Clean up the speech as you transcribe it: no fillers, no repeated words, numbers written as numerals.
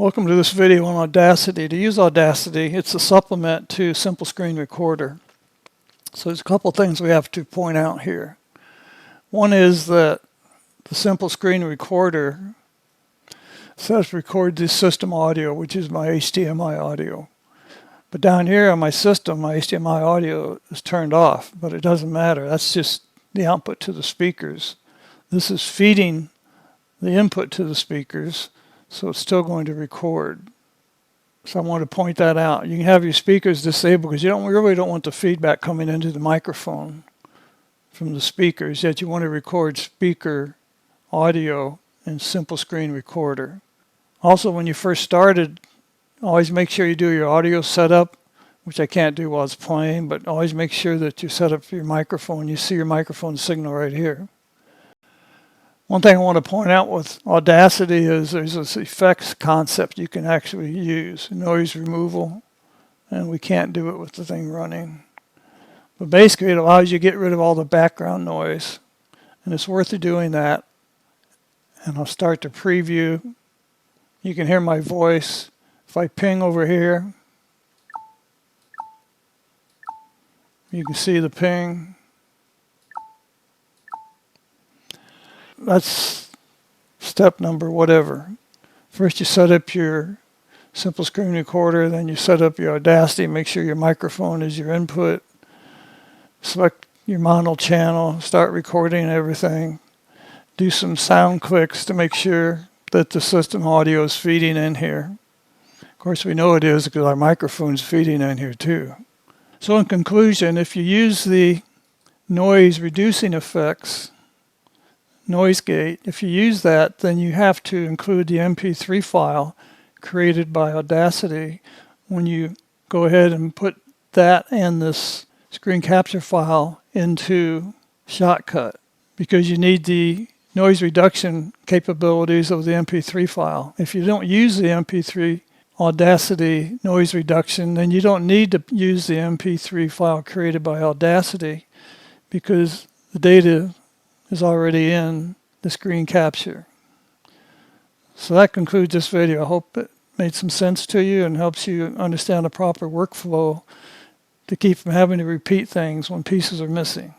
Welcome to this video on Audacity. To use Audacity, it's a supplement to Simple Screen Recorder. So there's a couple things we have to point out here. One is that the Simple Screen Recorder says record this system audio, which is my HDMI audio. But down here on my system, my HDMI audio is turned off, but it doesn't matter. That's just the output to the speakers. This is feeding the input to the speakers, so it's still going to record. So I want to point that out. You can have your speakers disabled because you really don't want the feedback coming into the microphone from the speakers, yet you want to record speaker audio in Simple Screen Recorder. Also, when you first started, always make sure you do your audio setup, which I can't do while it's playing, but always make sure that you set up your microphone. You see your microphone signal right here. One thing I want to point out with Audacity is there's this effects concept you can actually use, noise removal, and we can't do it with the thing running. But basically it allows you to get rid of all the background noise, and it's worth doing that. And I'll start to preview. You can hear my voice. If I ping over here, you can see the ping. That's step number whatever. First you set up your Simple Screen Recorder, then you set up your Audacity, make sure your microphone is your input. Select your mono channel, start recording everything. Do some sound clicks to make sure that the system audio is feeding in here. Of course we know it is because our microphone's feeding in here too. So in conclusion, if you use the noise reducing effects, noise gate, if you use that, then you have to include the MP3 file created by Audacity when you go ahead and put that and this screen capture file into Shotcut, because you need the noise reduction capabilities of the MP3 file. If you don't use the MP3 Audacity noise reduction, then you don't need to use the MP3 file created by Audacity because the data is already in the screen capture. So that concludes this video. I hope it made some sense to you and helps you understand the proper workflow to keep from having to repeat things when pieces are missing.